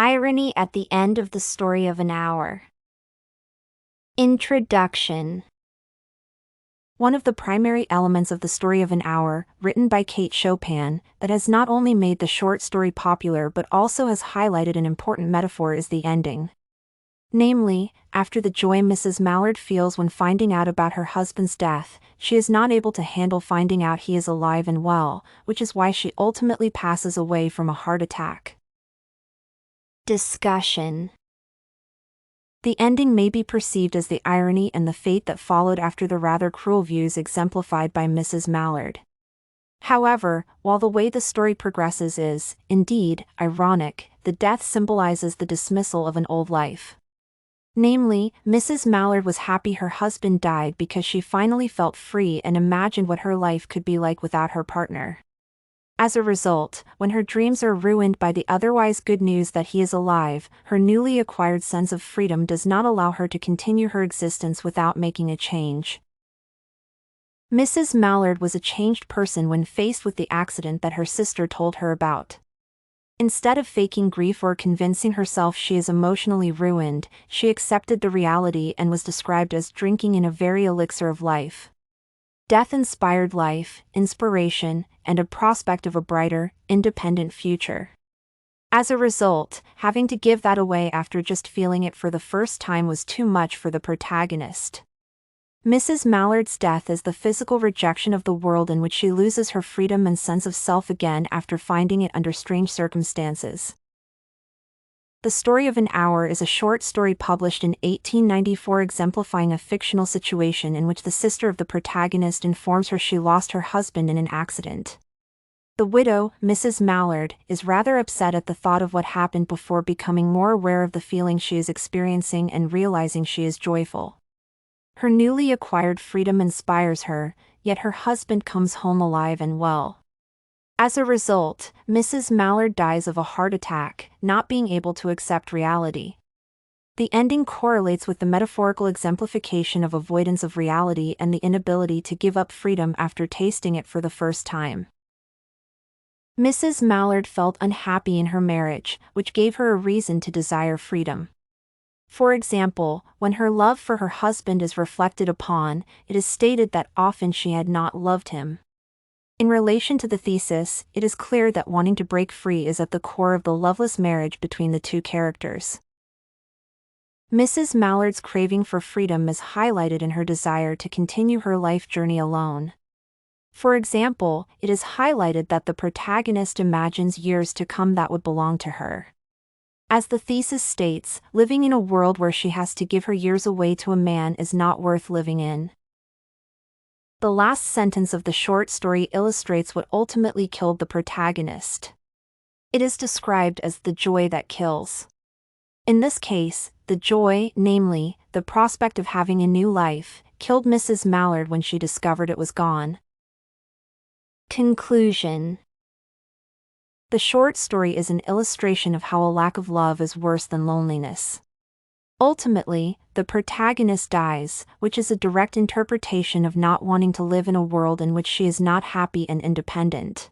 Irony at the end of the story of an hour. Introduction. One of the primary elements of the story of an hour, written by Kate Chopin, that has not only made the short story popular but also has highlighted an important metaphor is the ending. Namely, after the joy Mrs. Mallard feels when finding out about her husband's death, she is not able to handle finding out he is alive and well, which is why she ultimately passes away from a heart attack. Discussion. The ending may be perceived as the irony and the fate that followed after the rather cruel views exemplified by Mrs. Mallard. However, while the way the story progresses is, indeed, ironic, the death symbolizes the dismissal of an old life. Namely, Mrs. Mallard was happy her husband died because she finally felt free and imagined what her life could be like without her partner. As a result, when her dreams are ruined by the otherwise good news that he is alive, her newly acquired sense of freedom does not allow her to continue her existence without making a change. Mrs. Mallard was a changed person when faced with the accident that her sister told her about. Instead of faking grief or convincing herself she is emotionally ruined, she accepted the reality and was described as drinking in a very elixir of life. Death inspired life, inspiration, and a prospect of a brighter, independent future. As a result, having to give that away after just feeling it for the first time was too much for the protagonist. Mrs. Mallard's death is the physical rejection of the world in which she loses her freedom and sense of self again after finding it under strange circumstances. The Story of an Hour is a short story published in 1894 exemplifying a fictional situation in which the sister of the protagonist informs her she lost her husband in an accident. The widow, Mrs. Mallard, is rather upset at the thought of what happened before becoming more aware of the feeling she is experiencing and realizing she is joyful. Her newly acquired freedom inspires her, yet her husband comes home alive and well. As a result, Mrs. Mallard dies of a heart attack, not being able to accept reality. The ending correlates with the metaphorical exemplification of avoidance of reality and the inability to give up freedom after tasting it for the first time. Mrs. Mallard felt unhappy in her marriage, which gave her a reason to desire freedom. For example, when her love for her husband is reflected upon, it is stated that often she had not loved him. In relation to the thesis, it is clear that wanting to break free is at the core of the loveless marriage between the two characters. Mrs. Mallard's craving for freedom is highlighted in her desire to continue her life journey alone. For example, it is highlighted that the protagonist imagines years to come that would belong to her. As the thesis states, living in a world where she has to give her years away to a man is not worth living in. The last sentence of the short story illustrates what ultimately killed the protagonist. It is described as the joy that kills. In this case, the joy, namely, the prospect of having a new life, killed Mrs. Mallard when she discovered it was gone. Conclusion. The short story is an illustration of how a lack of love is worse than loneliness. Ultimately, the protagonist dies, which is a direct interpretation of not wanting to live in a world in which she is not happy and independent.